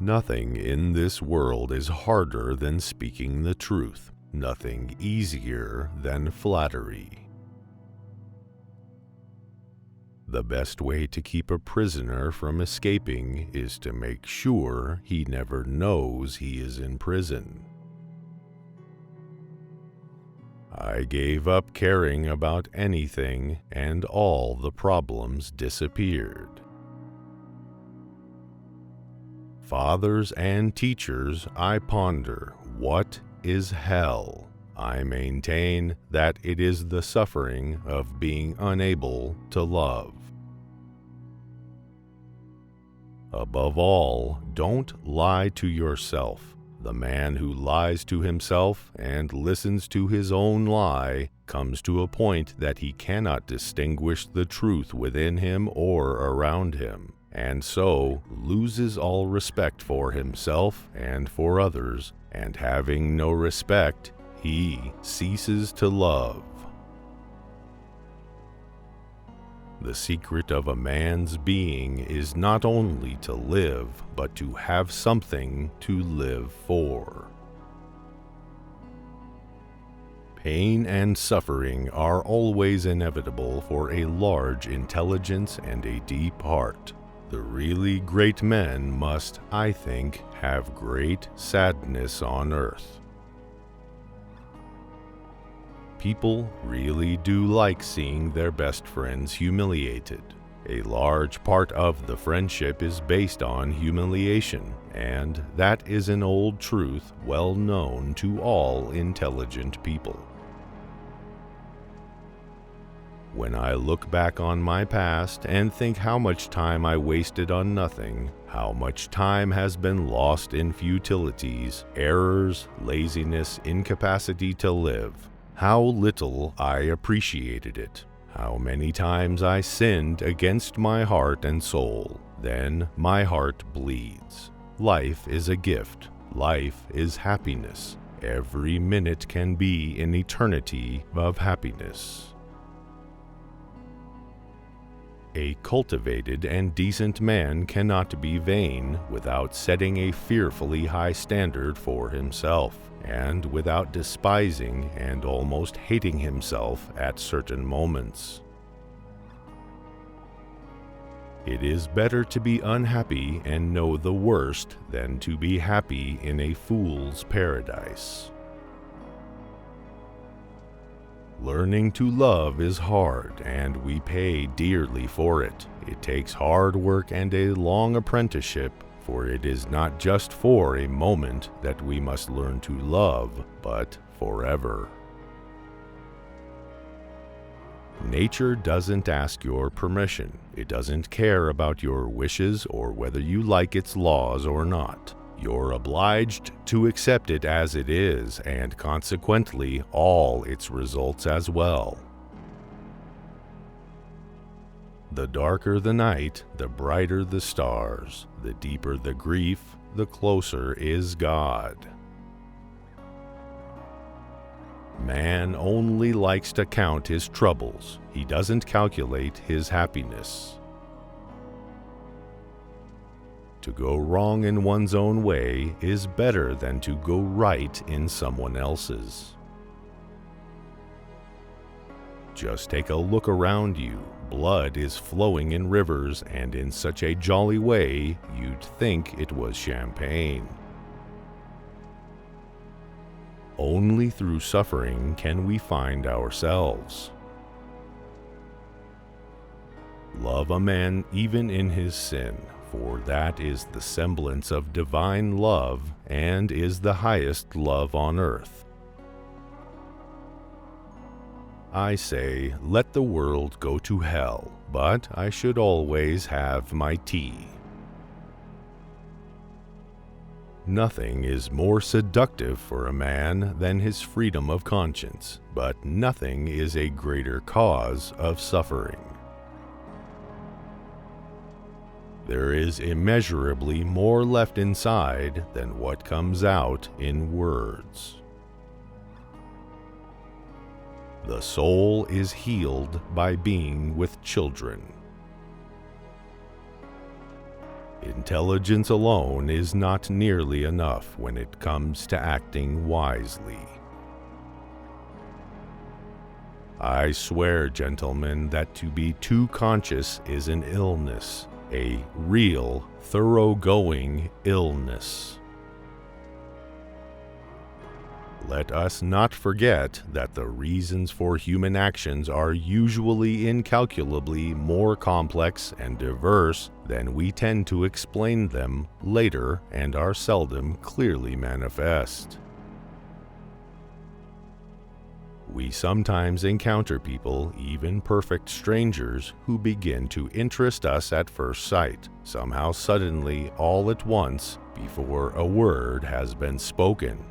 Nothing in this world is harder than speaking the truth, nothing easier than flattery. The best way to keep a prisoner from escaping is to make sure he never knows he is in prison. I gave up caring about anything, and all the problems disappeared. Fathers and teachers, I ponder, what is hell? I maintain that it is the suffering of being unable to love. Above all, don't lie to yourself. The man who lies to himself and listens to his own lie comes to a point that he cannot distinguish the truth within him or around him, and so loses all respect for himself and for others, and having no respect, he ceases to love. The secret of a man's being is not only to live, but to have something to live for. Pain and suffering are always inevitable for a large intelligence and a deep heart. The really great men must, I think, have great sadness on earth. People really do like seeing their best friends humiliated. A large part of the friendship is based on humiliation, and that is an old truth well known to all intelligent people. When I look back on my past and think how much time I wasted on nothing, how much time has been lost in futilities, errors, laziness, incapacity to live, how little I appreciated it, how many times I sinned against my heart and soul, then my heart bleeds. Life is a gift. Life is happiness. Every minute can be an eternity of happiness. A cultivated and decent man cannot be vain without setting a fearfully high standard for himself, and without despising and almost hating himself at certain moments. It is better to be unhappy and know the worst than to be happy in a fool's paradise. Learning to love is hard, and we pay dearly for it. It takes hard work and a long apprenticeship, for it is not just for a moment that we must learn to love, but forever. Nature doesn't ask your permission. It doesn't care about your wishes or whether you like its laws or not. You're obliged to accept it as it is, and consequently all its results as well. The darker the night, the brighter the stars. The deeper the grief, the closer is God. Man only likes to count his troubles. He doesn't calculate his happiness. To go wrong in one's own way is better than to go right in someone else's. Just take a look around you. Blood is flowing in rivers, and in such a jolly way you'd think it was champagne. Only through suffering can we find ourselves. Love a man even in his sin, for that is the semblance of divine love and is the highest love on earth. I say, let the world go to hell, but I should always have my tea. Nothing is more seductive for a man than his freedom of conscience, but nothing is a greater cause of suffering. There is immeasurably more left inside than what comes out in words. The soul is healed by being with children. Intelligence alone is not nearly enough when it comes to acting wisely. I swear, gentlemen, that to be too conscious is an illness, a real, thoroughgoing illness. Let us not forget that the reasons for human actions are usually incalculably more complex and diverse than we tend to explain them later and are seldom clearly manifest. We sometimes encounter people, even perfect strangers, who begin to interest us at first sight, somehow suddenly all at once, before a word has been spoken.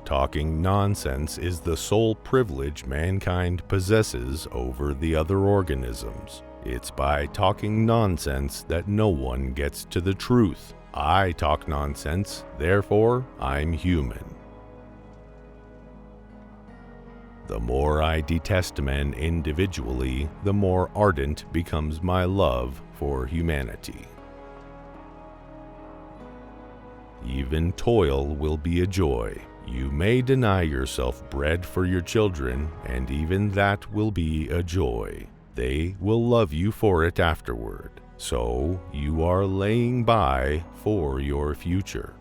Talking nonsense is the sole privilege mankind possesses over the other organisms. It's by talking nonsense that no one gets to the truth. I talk nonsense, therefore I'm human. The more I detest men individually, the more ardent becomes my love for humanity. Even toil will be a joy. You may deny yourself bread for your children, and even that will be a joy. They will love you for it afterward. So you are laying by for your future.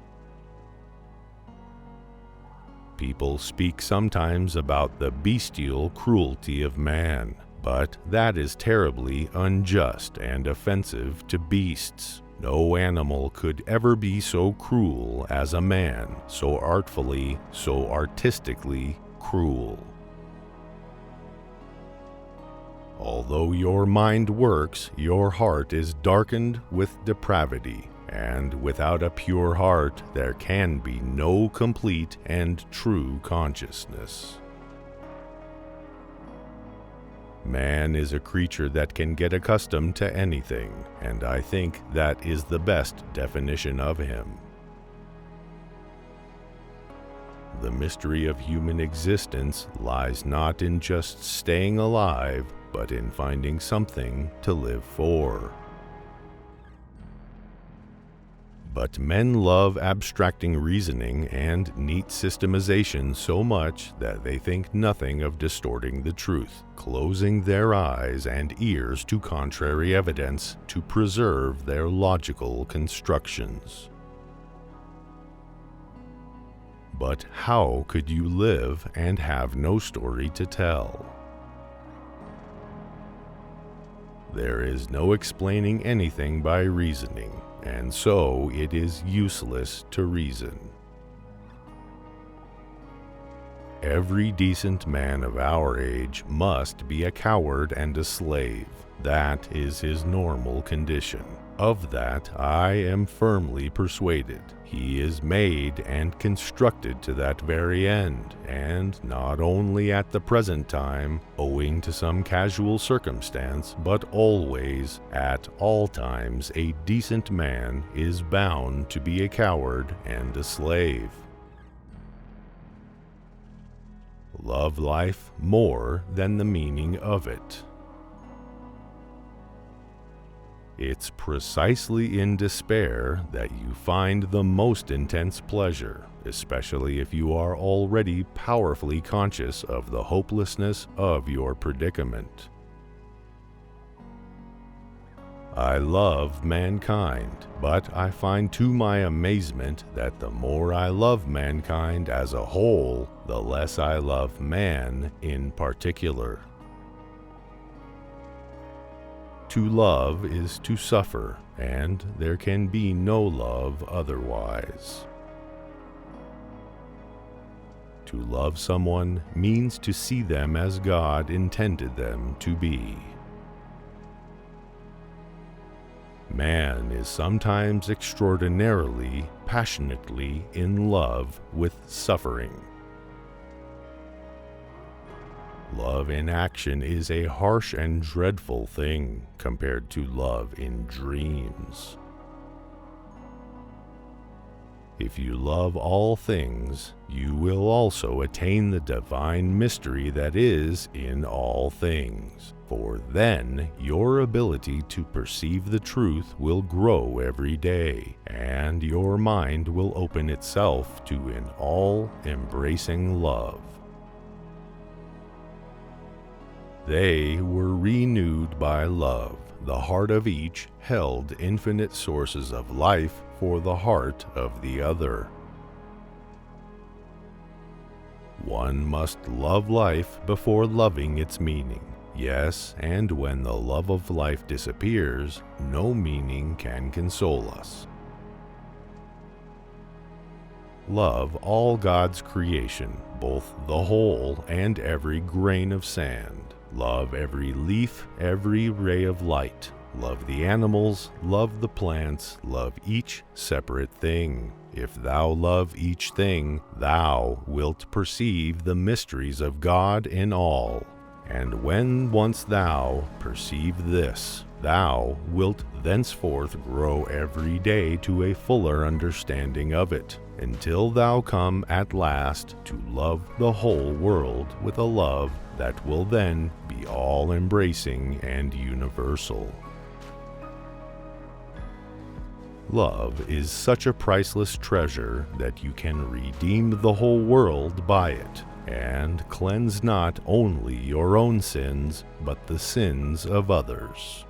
People speak sometimes about the bestial cruelty of man, but that is terribly unjust and offensive to beasts. No animal could ever be so cruel as a man, so artfully, so artistically cruel. Although your mind works, your heart is darkened with depravity, and without a pure heart there can be no complete and true consciousness. Man is a creature that can get accustomed to anything, and I think that is the best definition of him. The mystery of human existence lies not in just staying alive, but in finding something to live for. But men love abstracting reasoning and neat systemization so much that they think nothing of distorting the truth, closing their eyes and ears to contrary evidence to preserve their logical constructions. But how could you live and have no story to tell? There is no explaining anything by reasoning, and so it is useless to reason. Every decent man of our age must be a coward and a slave. That is his normal condition. Of that I am firmly persuaded. He is made and constructed to that very end, and not only at the present time, owing to some casual circumstance, but always, at all times, a decent man is bound to be a coward and a slave. Love life more than the meaning of it. It's precisely in despair that you find the most intense pleasure, especially if you are already powerfully conscious of the hopelessness of your predicament. I love mankind, but I find to my amazement that the more I love mankind as a whole, the less I love man in particular. To love is to suffer, and there can be no love otherwise. To love someone means to see them as God intended them to be. Man is sometimes extraordinarily, passionately in love with suffering. Love in action is a harsh and dreadful thing compared to love in dreams. If you love all things, you will also attain the divine mystery that is in all things. For then your ability to perceive the truth will grow every day, and your mind will open itself to an all-embracing love. They were renewed by love. The heart of each held infinite sources of life for the heart of the other. One must love life before loving its meaning. Yes, and when the love of life disappears, no meaning can console us. Love all God's creation, both the whole and every grain of sand. Love every leaf, every ray of light. Love the animals, love the plants, love each separate thing. If thou love each thing, thou wilt perceive the mysteries of God in all. And when once thou perceive this, thou wilt thenceforth grow every day to a fuller understanding of it, until thou come at last to love the whole world with a love that will then be all-embracing and universal. Love is such a priceless treasure that you can redeem the whole world by it, and cleanse not only your own sins, but the sins of others.